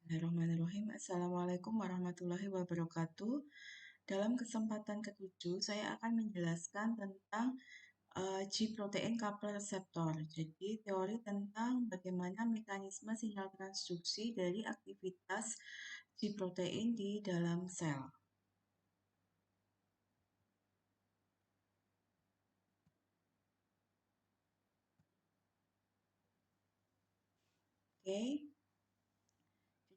Bismillahirrahmanirrahim. Assalamualaikum warahmatullahi wabarakatuh. Dalam kesempatan ketujuh, saya akan menjelaskan tentang G-protein coupled receptor. Jadi, teori tentang bagaimana mekanisme sinyal transduksi dari aktivitas G-protein di dalam sel. Oke.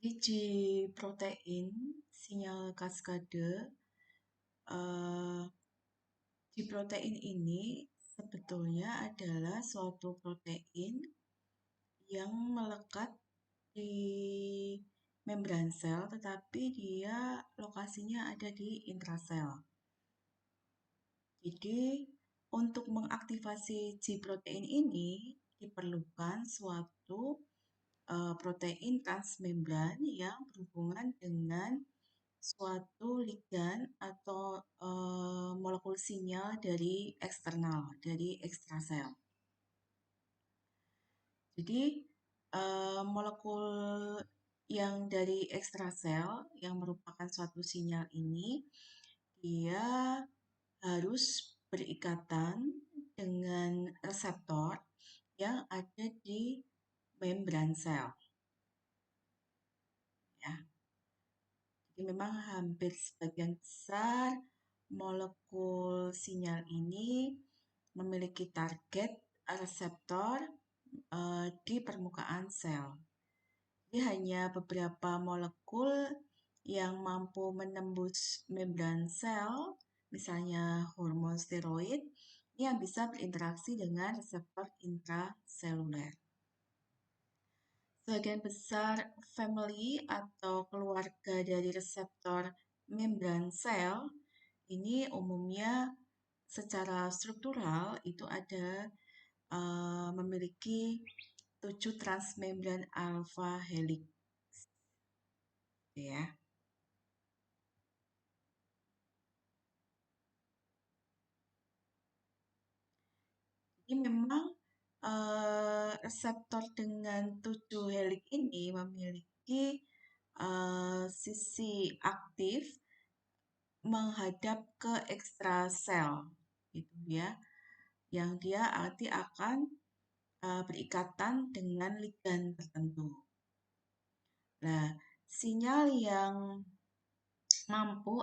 Jadi, G-protein sinyal kaskade G-protein ini sebetulnya adalah suatu protein yang melekat di membran sel, tetapi dia lokasinya ada di intrasel. Jadi, untuk mengaktifasi G-protein ini diperlukan suatu protein transmembran yang berhubungan dengan suatu ligan atau molekul sinyal dari eksternal, dari ekstrasel. Jadi, molekul yang dari ekstrasel yang merupakan suatu sinyal ini, dia harus berikatan dengan reseptor yang ada di membran sel. Ya. Jadi memang hampir sebagian besar molekul sinyal ini memiliki target reseptor di permukaan sel. Jadi hanya beberapa molekul yang mampu menembus membran sel, misalnya hormon steroid, yang bisa berinteraksi dengan reseptor intraseluler. Sebagian besar family atau keluarga dari reseptor membran sel ini umumnya secara struktural itu ada memiliki 7 transmembran alpha helix. Ya. Jadi memang reseptor dengan 7 helix ini memiliki sisi aktif menghadap ke ekstrasel, gitu ya, yang dia nanti akan berikatan dengan ligan tertentu. Nah, sinyal yang mampu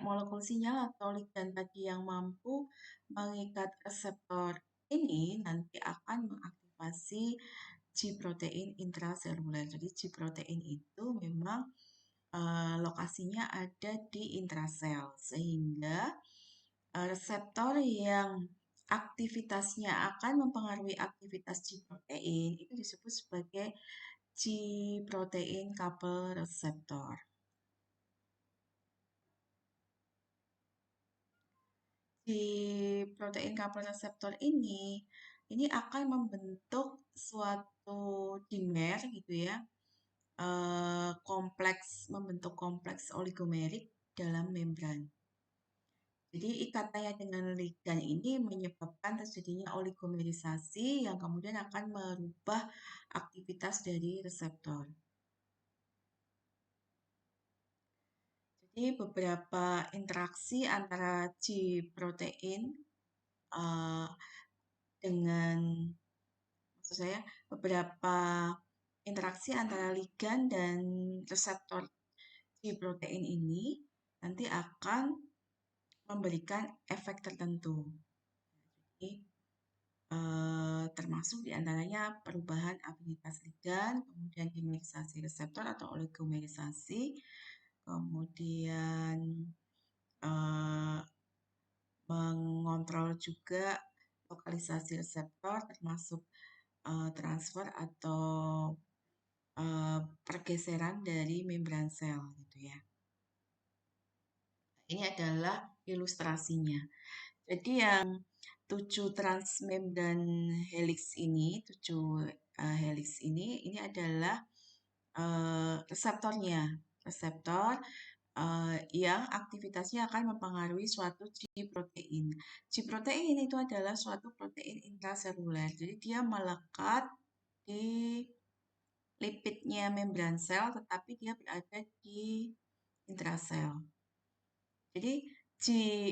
molekul sinyal atau ligan tadi yang mampu mengikat reseptor ini nanti akan mengaktifasi G-protein intraseluler. Jadi G-protein itu memang lokasinya ada di intrasel sehingga reseptor yang aktivitasnya akan mempengaruhi aktivitas G-protein itu disebut sebagai G-protein coupled receptor. Di protein coupled receptor ini akan membentuk suatu dimer gitu ya, membentuk kompleks oligomerik dalam membran. Jadi ikatannya dengan ligan ini menyebabkan terjadinya oligomerisasi yang kemudian akan merubah aktivitas dari reseptor. Jadi beberapa interaksi antara G-protein dengan, maksud saya beberapa interaksi antara ligan dan reseptor G-protein ini nanti akan memberikan efek tertentu. Jadi, termasuk diantaranya perubahan afinitas ligan, kemudian dimerisasi reseptor atau oligomerisasi, kemudian mengontrol juga lokalisasi reseptor termasuk transfer atau pergeseran dari membran sel gitu ya. Ini adalah ilustrasinya. Jadi yang 7 transmembran helix ini, 7 helix ini adalah reseptornya. Reseptor yang aktivitasnya akan mempengaruhi suatu G-protein. G-protein itu adalah suatu protein intraseluler. Jadi dia melekat di lipidnya membran sel, tetapi dia berada di intrasel. Jadi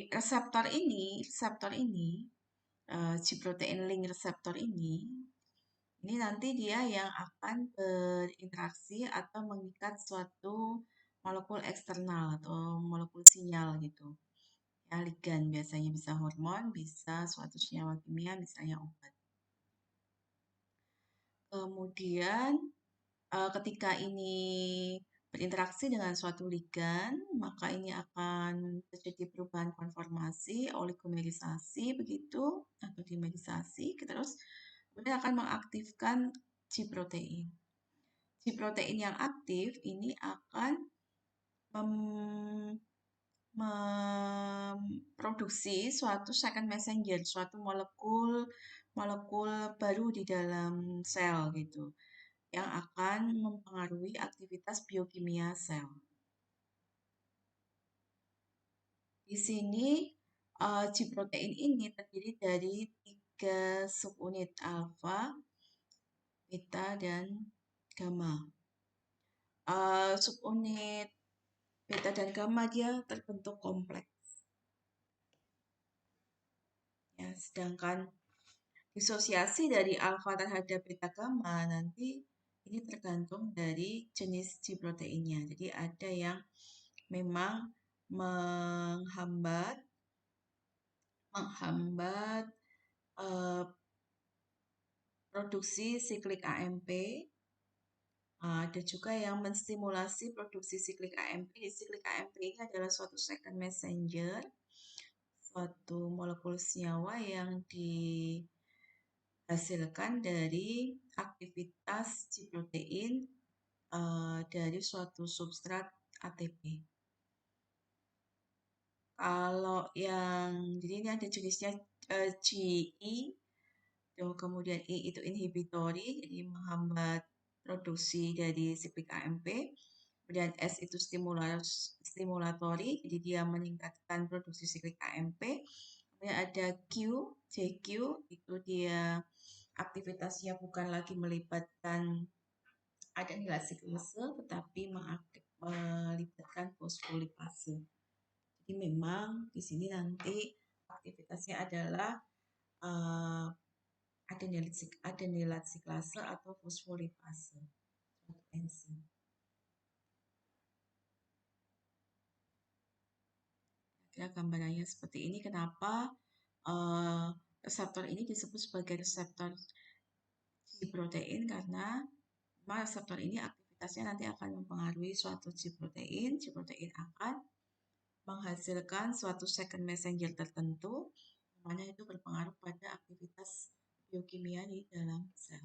reseptor ini, G protein link reseptor ini nanti dia yang akan berinteraksi atau mengikat suatu molekul eksternal atau molekul sinyal gitu. Ya, ligan biasanya bisa hormon, bisa suatu senyawa kimia, misalnya obat. Kemudian ketika ini berinteraksi dengan suatu ligan, maka ini akan terjadi perubahan konformasi, oligomerisasi begitu, atau dimerisasi, terus kemudian akan mengaktifkan G protein. G protein yang aktif ini akan memproduksi suatu second messenger, suatu molekul baru di dalam sel gitu, yang akan mempengaruhi aktivitas biokimia sel. Di sini G protein ini terdiri dari 3 subunit alfa, beta, dan gamma. Subunit beta dan gamma dia terbentuk kompleks. Ya, sedangkan disosiasi dari alfa terhadap beta gamma nanti ini tergantung dari jenis G proteinnya. Jadi ada yang memang menghambat produksi siklik AMP. Ada juga yang menstimulasi produksi siklik AMP. Siklik AMP ini adalah suatu second messenger, suatu molekul senyawa yang dihasilkan dari aktivitas G protein dari suatu substrat ATP. Kalau jadi ini ada jenisnya GI, kemudian I itu inhibitory, jadi menghambat produksi dari siklik AMP. Kemudian S itu stimulatory, jadi dia meningkatkan produksi siklik AMP. Kemudian ada Q, JQ, itu dia aktivitasnya bukan lagi melibatkan adenilasi klase, tetapi melibatkan fosfolipase. Jadi memang di sini nanti aktivitasnya adalah adenilasi klase atau fosfolipase, suatu enzim. Ya, gambarannya seperti ini. Kenapa reseptor ini disebut sebagai reseptor G protein? Karena reseptor ini aktivitasnya nanti akan mempengaruhi suatu G protein. G protein akan menghasilkan suatu second messenger tertentu, mana itu berpengaruh pada aktivitas biokimia di dalam sel.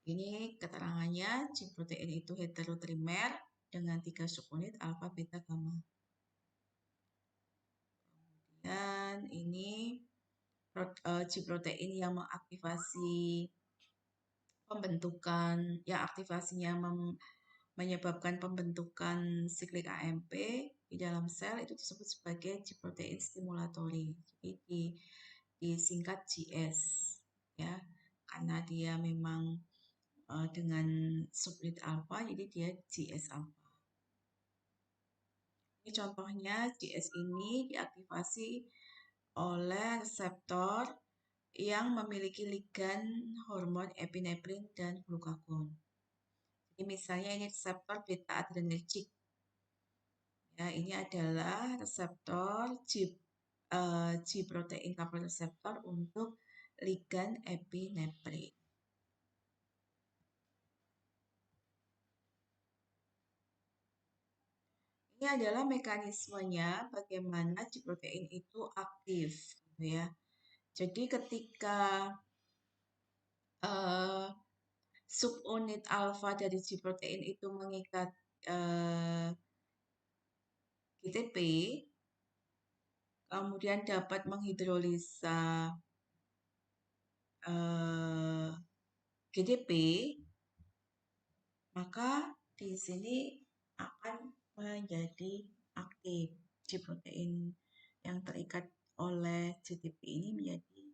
Ini keterangannya, G protein itu heterotrimer dengan 3 subunit alfa, beta, gamma. Dan ini G protein yang mengaktifasi pembentukan, yang aktivasinya menyebabkan pembentukan siklik AMP di dalam sel itu disebut sebagai G protein stimulatory. Jadi disingkat GS, ya, karena dia memang dengan subunit alfa, jadi dia GS alfa. Ini contohnya, GS ini diaktifasi oleh reseptor yang memiliki ligan hormon epinefrin dan glukagon. Jadi misalnya ini reseptor beta adrenergic. Ya, ini adalah reseptor G protein coupled reseptor untuk ligan epinefrin. Ini adalah mekanismenya bagaimana G protein itu aktif, gitu ya. Jadi ketika subunit alfa dari G protein itu mengikat GTP, kemudian dapat menghidrolisa GDP, maka di sini akan menjadi aktif. G protein yang terikat oleh GTP ini menjadi aktif.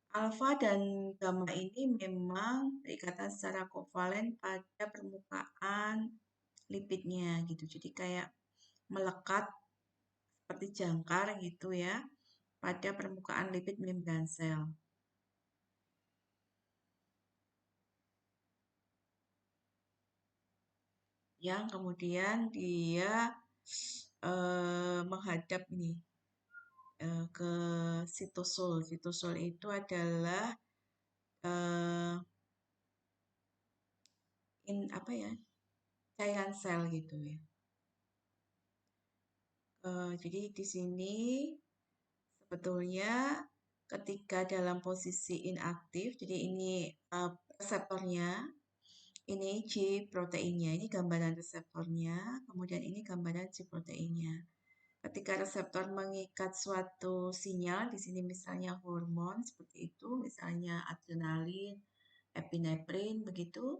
Alfa dan gamma ini memang berikatan secara kovalen pada permukaan lipidnya gitu. Jadi kayak melekat seperti jangkar gitu ya pada permukaan lipid membran sel. Yang kemudian dia menghadap ini ke sitosol. Sitosol itu adalah eh, apa ya, cairan sel gitu ya. Jadi di sini sebetulnya ketika dalam posisi inaktif, jadi ini reseptornya, ini G proteinnya, ini gambaran reseptornya, kemudian ini gambaran G proteinnya. Ketika reseptor mengikat suatu sinyal, di sini misalnya hormon seperti itu, misalnya adrenalin, epinefrin, begitu,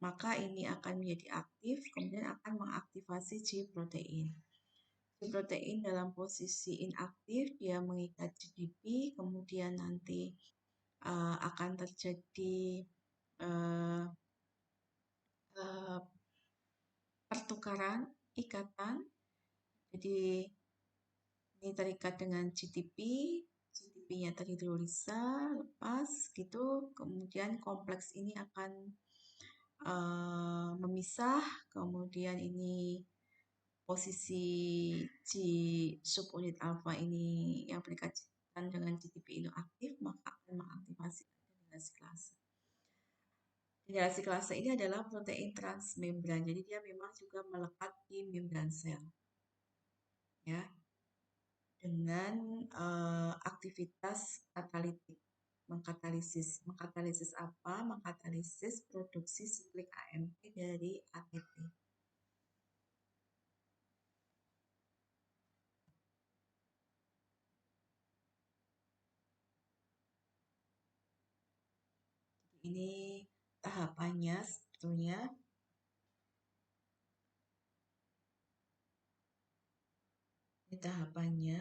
maka ini akan menjadi aktif, kemudian akan mengaktifasi G protein. G protein dalam posisi inaktif, dia mengikat GDP, kemudian nanti akan terjadi uh, uh, pertukaran ikatan. Jadi ini terikat dengan GTP, GTP-nya terhidrolisa, lepas gitu, kemudian kompleks ini akan memisah, kemudian ini posisi G subunit alfa ini yang berkaitan dengan GTP itu aktif, maka akan mengaktifasi adrenalase klase. Adrenalase klase ini adalah protein transmembran, jadi dia memang juga melekat di membran sel. Ya, dengan aktivitas katalitik, mengkatalisis apa? Mengkatalisis produksi siklik AMP dari ATP. Ini tahapannya sebetulnya. Ini tahapannya.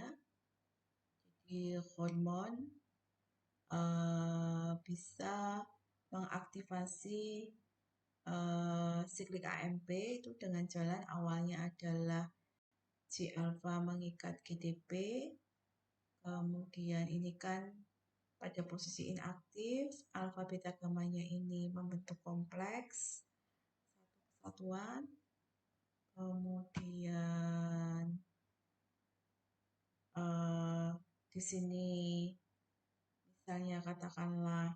Jadi hormon bisa mengaktifasi siklik AMP itu dengan jalan awalnya adalah G alpha mengikat GDP, kemudian ini kan pada posisi inaktif, alfa beta gamanya ini membentuk kompleks satu kesatuan, kemudian di sini misalnya katakanlah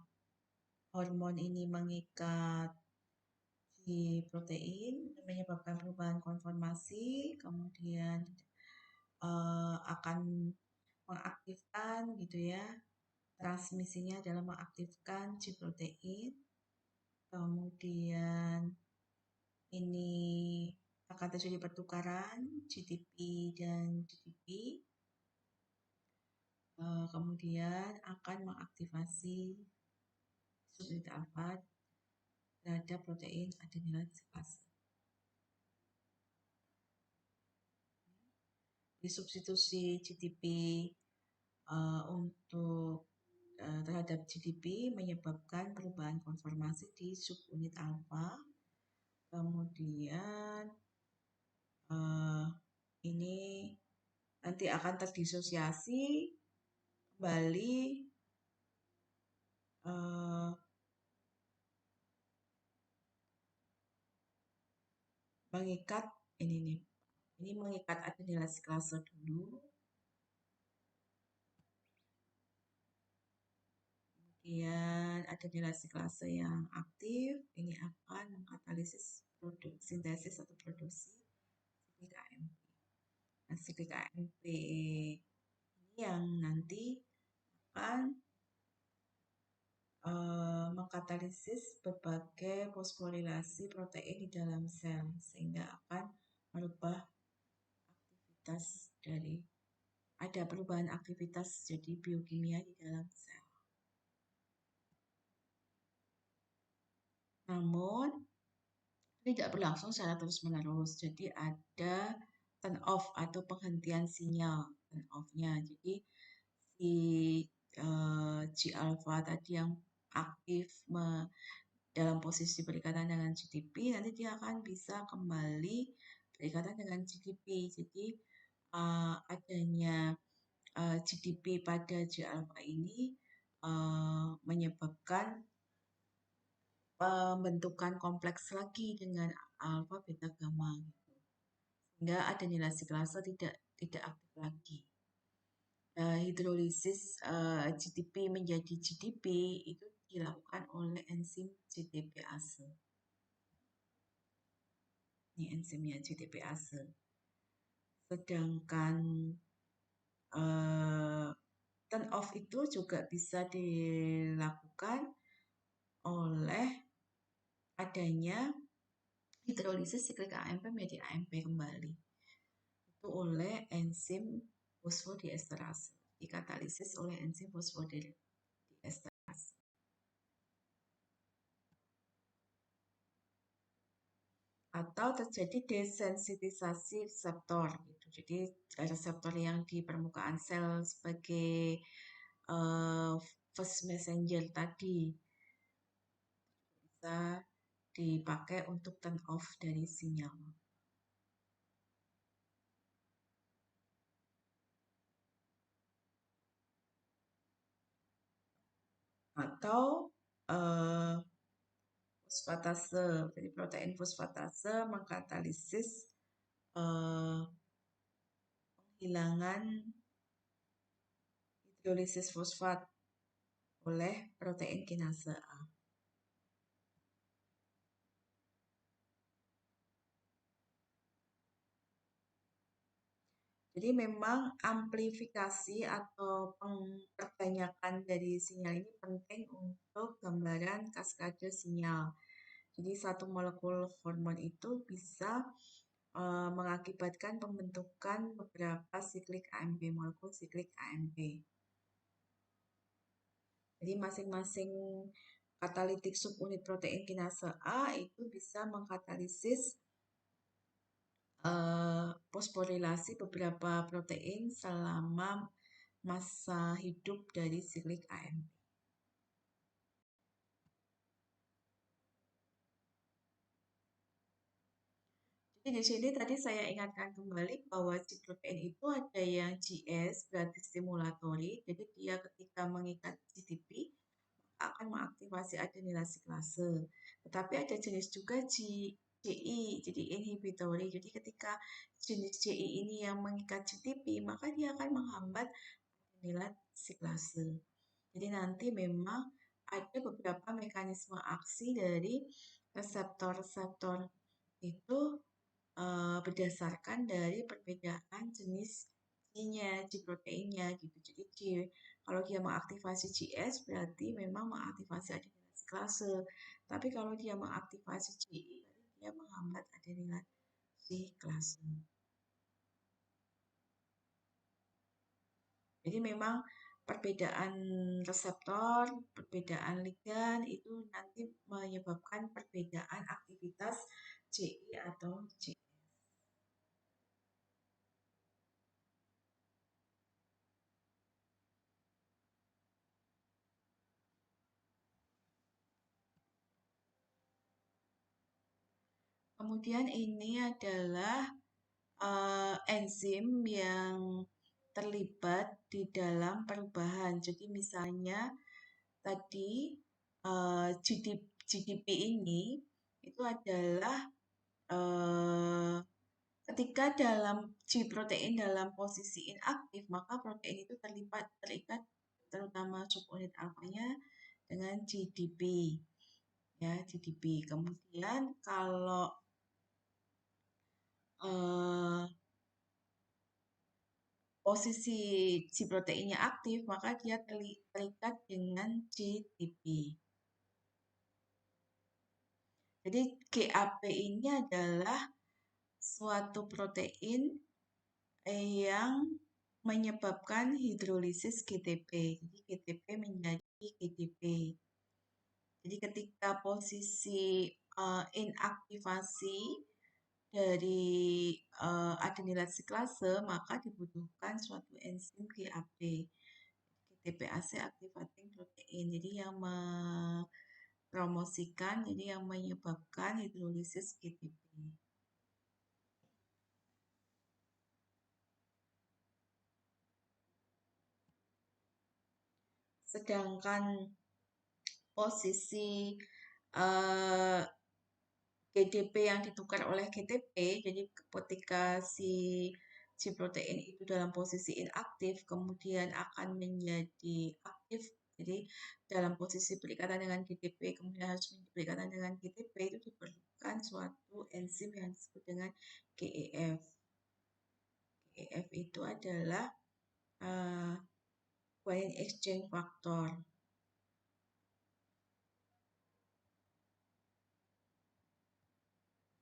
hormon ini mengikat di protein menyebabkan perubahan konformasi, kemudian akan mengaktifkan gitu ya, transmisinya adalah mengaktifkan G protein, kemudian ini akan terjadi pertukaran GTP dan GTP, kemudian akan mengaktifasi subunit alfa terhadap protein adrenalase klase. Di substitusi GTP untuk terhadap GDP menyebabkan perubahan konformasi di subunit alfa. Kemudian ini nanti akan terdisosiasi kembali mengikat ini nih. Ini mengikat adrenalase klase dulu. Kemudian adrenalase klase yang aktif ini akan mengkatalisis sintesis atau produksi siklik AMP. Nah, siklik AMP ini yang nanti akan mengkatalisis berbagai fosforilasi protein di dalam sel sehingga akan merubah aktivitas dari ada perubahan aktivitas jadi biokimia di dalam sel. Namun tidak berlangsung secara terus-menerus. Jadi ada turn off atau penghentian sinyal turn off-nya. Jadi si G alpha tadi yang aktif dalam posisi berikatan dengan GDP, nanti dia akan bisa kembali berikatan dengan GDP. Jadi adanya GDP pada G alpha ini menyebabkan pembentukan kompleks lagi dengan alfa, beta, gamma, gitu. Sehingga adenilasi klase tidak aktif lagi. Hidrolisis GTP menjadi GDP itu dilakukan oleh enzim GTPase. Ini enzimnya GTPase. Sedangkan turn off itu juga bisa dilakukan oleh adanya hidrolisis siklik AMP menjadi AMP kembali. Itu oleh enzim fosfodiesterase. Dikatalisis oleh enzim fosfodiesterase. Atau terjadi desensitisasi reseptor gitu. Jadi reseptor yang di permukaan sel sebagai first messenger tadi bisa dipakai untuk turn off dari sinyal. Atau fosfatase, jadi protein fosfatase mengkatalisis penghilangan hidrolisis fosfat oleh protein kinase A. Jadi memang amplifikasi atau perbanyakan dari sinyal ini penting untuk gambaran kaskade sinyal. Jadi satu molekul hormon itu bisa mengakibatkan pembentukan beberapa siklik AMP, molekul siklik AMP. Jadi masing-masing katalitik subunit protein kinase A itu bisa mengkatalisis fosforilasi beberapa protein selama masa hidup dari siklik AMP. Jadi di sini tadi saya ingatkan kembali bahwa si protein itu ada yang GS berarti stimulatory, jadi dia ketika mengikat GTP akan mengaktifasi adenilasi klase. Tetapi ada jenis juga GI, jadi inhibitory. Jadi ketika jenis GI ini yang mengikat GTP, maka dia akan menghambat adenilasi klase. Jadi nanti memang ada beberapa mekanisme aksi dari reseptor-reseptor itu berdasarkan dari perbedaan jenis G-nya, G-proteinnya gitu. Jadi kalau dia mengaktifasi GS berarti memang mengaktifasi adenilasi klase. Tapi kalau dia mengaktifasi GI berarti dia menghambat adenilasi klase. Jadi memang perbedaan reseptor, perbedaan ligan itu nanti menyebabkan perbedaan aktivitas GI atau GS. Kemudian ini adalah enzim yang terlibat di dalam perubahan. Jadi misalnya tadi GDP ini itu adalah ketika dalam G protein dalam posisi inaktif, maka protein itu terikat terutama subunit alfanya dengan GDP. Ya, GDP. Kemudian kalau posisi G proteinnya aktif, maka dia terikat dengan GTP. Jadi GAP ini adalah suatu protein yang menyebabkan hidrolisis GTP. Jadi GTP menjadi GDP. Jadi ketika posisi inaktivasi dari adenilasi klase, maka dibutuhkan suatu enzim GAP. TPAC activating protein. Jadi yang mempromosikan, jadi yang menyebabkan hidrolisis GTP. Sedangkan posisi GDP yang ditukar oleh GTP, jadi ketika si protein itu dalam posisi inaktif, kemudian akan menjadi aktif, jadi dalam posisi berikatan dengan GDP, kemudian harus berikatan dengan GTP, itu diperlukan suatu enzim yang disebut dengan GEF. GEF itu adalah guanine exchange factor.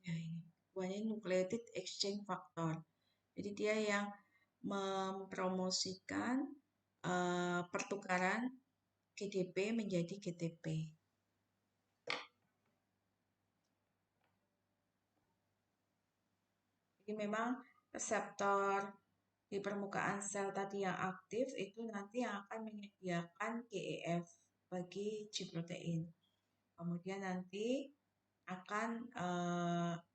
Ya, ini guanine nucleotide exchange factor. Jadi dia yang mempromosikan pertukaran GDP menjadi GTP. Jadi memang reseptor di permukaan sel tadi yang aktif itu nanti yang akan menyediakan GEF bagi G protein. Kemudian nanti akan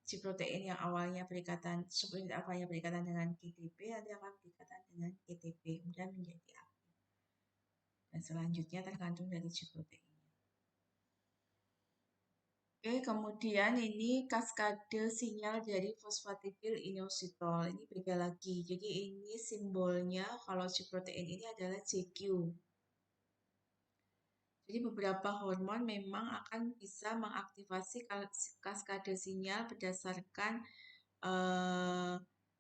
G protein yang awalnya berikatan, subunit awalnya berikatan dengan GDP nanti akan berikatan dengan GTP kemudian menjadi aktif. Dan selanjutnya tergantung dari G protein. Oke, kemudian ini kaskade sinyal dari fosfatidil inositol. Ini beda lagi. Jadi ini simbolnya kalau si protein ini adalah CQ. Jadi beberapa hormon memang akan bisa mengaktifasi kaskade sinyal berdasarkan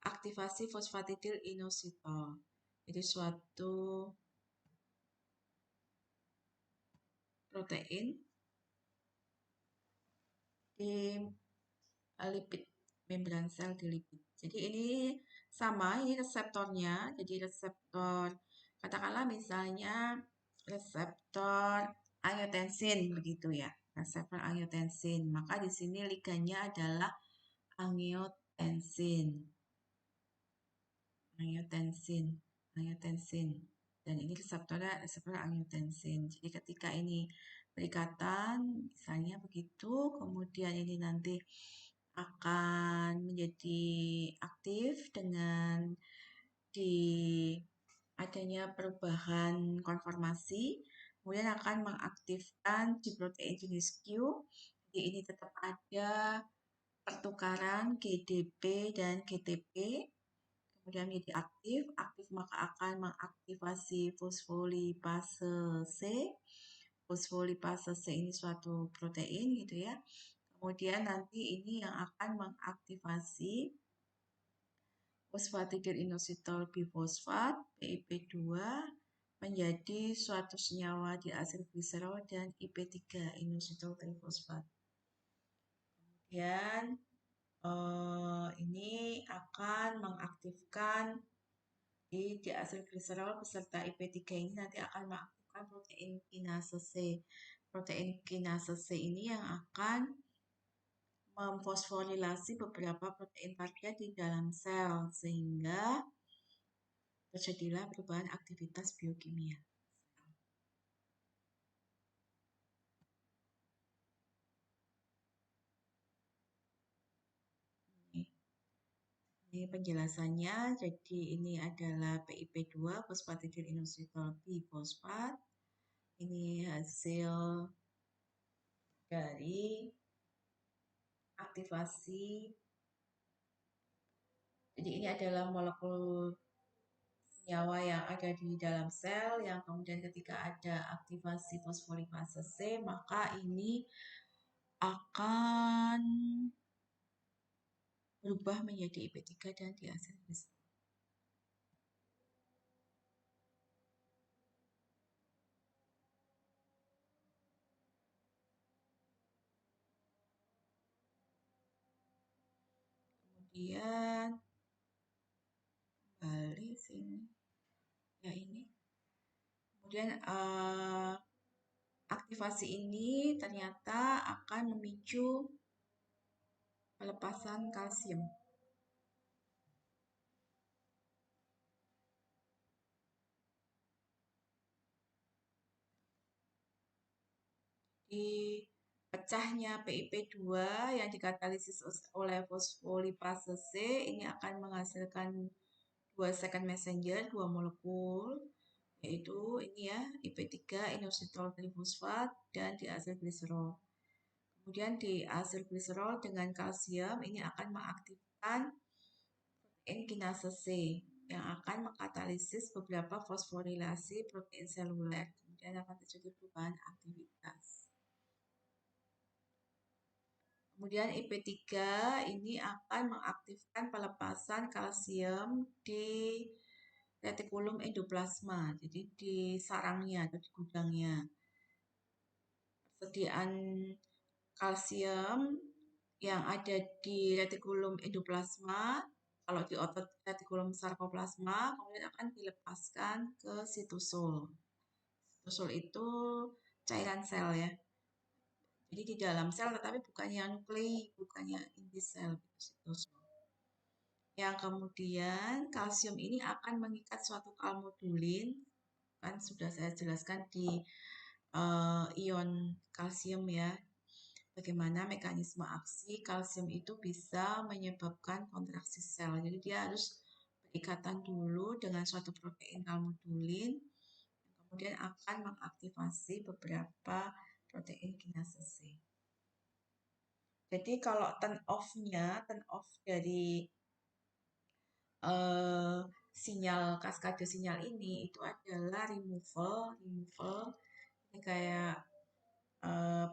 aktivasi fosfatidil inositol. Jadi suatu protein di lipid, membran sel di lipid. Jadi ini sama, ini reseptornya. Jadi reseptor, katakanlah misalnya reseptor angiotensin begitu ya. Reseptor angiotensin. Maka di sini ligannya adalah angiotensin. Angiotensin. Angiotensin. Dan ini reseptornya reseptor angiotensin. Jadi ketika ini berikatan, misalnya begitu, kemudian ini nanti akan menjadi aktif dengan di adanya perubahan konformasi, kemudian akan mengaktifkan G protein jenis Q. Jadi ini tetap ada pertukaran GDP dan GTP, kemudian menjadi aktif. Aktif maka akan mengaktifasi fosfolipase C. Fosfolipase C ini suatu protein gitu ya. Kemudian nanti ini yang akan mengaktifasi fosfatidil inositol bifosfat PIP2 menjadi suatu senyawa di asil gliserol dan IP3 inositol trifosfat. Kemudian ini akan mengaktifkan di diasilgliserol beserta IP3 ini nanti akan mengaktifkan protein kinase C. Protein kinase C ini yang akan memfosforilasi beberapa protein target di dalam sel sehingga terjadilah perubahan aktivitas biokimia. Ini penjelasannya, jadi ini adalah PIP2 fosfatidil inositol bifosfat. Ini hasil dari aktivasi. Jadi ini adalah molekul senyawa yang ada di dalam sel yang kemudian ketika ada aktivasi fosfolipase C, maka ini akan berubah menjadi IP3 dan diasilgliserol. Kemudian kembali sini. Ya ini. Kemudian aktivasi ini ternyata akan memicu pelepasan kalsium. di pecahnya PIP2 yang dikatalisis oleh fosfolipase C ini akan menghasilkan dua second messenger, dua molekul, yaitu ini ya, IP3 inositol trifosfat dan diaselgliserol. Kemudian diaselgliserol dengan kalsium ini akan mengaktifkan protein kinase C yang akan mengkatalisis beberapa fosforilasi protein seluler. Kemudian akan terjadi perubahan aktivitas. Kemudian IP3 ini akan mengaktifkan pelepasan kalsium di retikulum endoplasma, jadi di sarangnya atau di gudangnya. Persediaan kalsium yang ada di retikulum endoplasma, kalau di otot retikulum sarkoplasma, kemudian akan dilepaskan ke sitosol. Sitosol itu cairan sel ya. Jadi di dalam sel tetapi bukannya nuklei, bukannya inti sel gitu, sitosol. Yang kemudian kalsium ini akan mengikat suatu kalmodulin, kan sudah saya jelaskan di ion kalsium ya, bagaimana mekanisme aksi kalsium itu bisa menyebabkan kontraksi sel. Jadi dia harus berikatan dulu dengan suatu protein kalmodulin, kemudian akan mengaktifasi beberapa protein kinase C. Jadi kalau turn off dari sinyal kaskade sinyal ini itu adalah removal ini kayak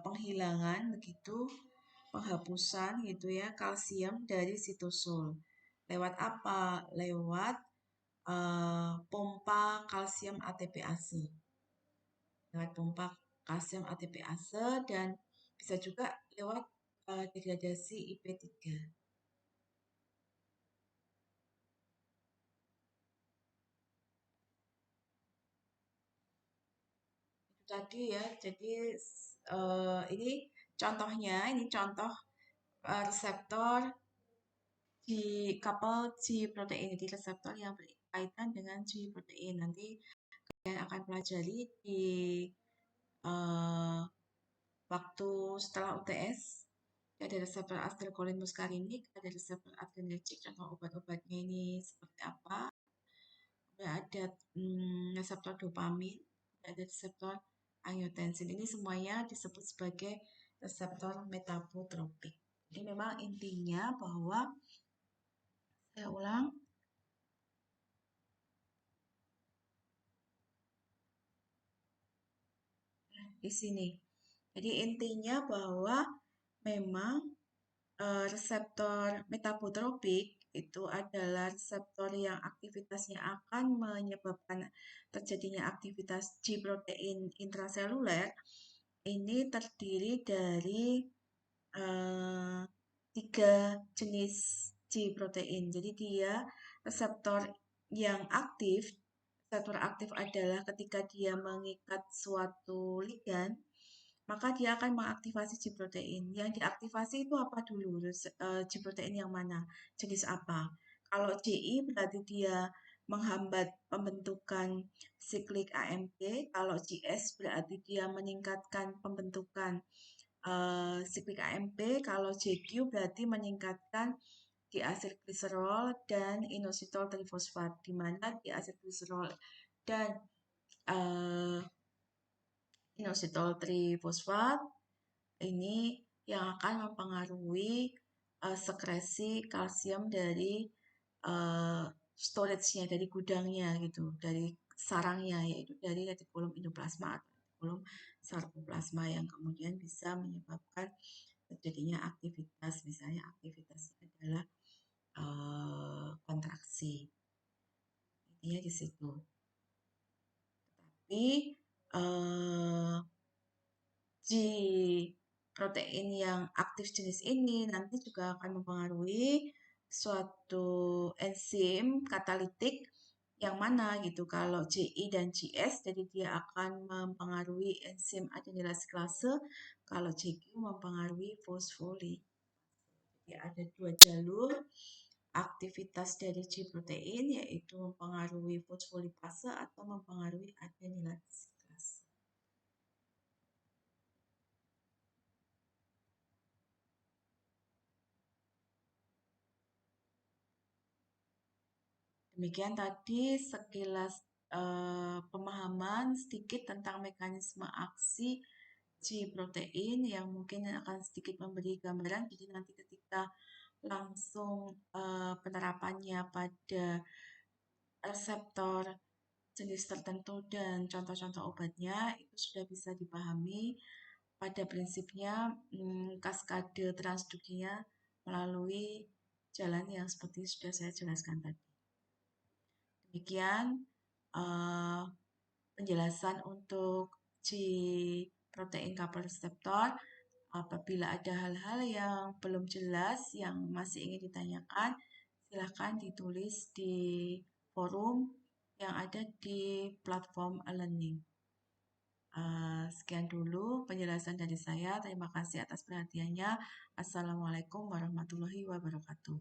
penghilangan begitu, penghapusan gitu ya kalsium dari sitosol. Lewat apa? Lewat pompa kalsium ATPase. Lewat pompa kalsium ATPase dan bisa juga lewat degradasi IP3. Itu tadi ya, jadi ini contohnya, ini contoh reseptor di couple G protein, jadi reseptor yang berkaitan dengan G protein. Nanti kalian akan pelajari di waktu setelah UTS. Ada reseptor acetylcholine muscarinik, ada reseptor adrenergic, contoh obat-obatnya ini seperti apa. Ada reseptor dopamin, ada reseptor angiotensin. Ini semuanya disebut sebagai reseptor metabotropik. Jadi memang intinya bahwa saya ulang, di sini. Jadi intinya bahwa memang reseptor metabotropik itu adalah reseptor yang aktivitasnya akan menyebabkan terjadinya aktivitas G protein intraseluler. Ini terdiri dari tiga jenis G protein. Jadi dia reseptor yang aktif. Reseptor aktif adalah ketika dia mengikat suatu ligan, maka dia akan mengaktifasi G protein. Yang diaktifasi itu apa dulu? G protein yang mana? Jenis apa? Kalau GI berarti dia menghambat pembentukan siklik AMP. Kalau GS berarti dia meningkatkan pembentukan siklik AMP. Kalau JQ berarti meningkatkan diaselgliserol dan inositol trifosfat, di mana diaselgliserol dan inositol trifosfat ini yang akan mempengaruhi sekresi kalsium dari storage-nya, dari gudangnya gitu, dari sarangnya, yaitu dari retikulum endoplasma atau retikulum sarkoplasma yang kemudian bisa menyebabkan terjadinya aktivitas, misalnya aktivitasnya adalah kontraksi. Intinya di situ. Tapi G protein yang aktif jenis ini nanti juga akan mempengaruhi suatu enzim katalitik yang mana gitu. Kalau GI dan GS, jadi dia akan mempengaruhi enzim adenilase. Kalau JQ mempengaruhi fosfolipase. Jadi ada dua jalur aktivitas dari G protein, yaitu mempengaruhi fosfolipase atau mempengaruhi adenilase. Demikian tadi sekilas pemahaman sedikit tentang mekanisme aksi G protein yang mungkin akan sedikit memberi gambaran. Jadi nanti ketika langsung penerapannya pada reseptor jenis tertentu dan contoh-contoh obatnya itu sudah bisa dipahami. Pada prinsipnya kaskade transduksinya melalui jalan yang seperti sudah saya jelaskan tadi. Demikian uh, penjelasan untuk G protein coupled receptor. Apabila ada hal-hal yang belum jelas yang masih ingin ditanyakan, silahkan ditulis di forum yang ada di platform e-learning. Sekian dulu penjelasan dari saya. Terima kasih atas perhatiannya. Assalamualaikum warahmatullahi wabarakatuh.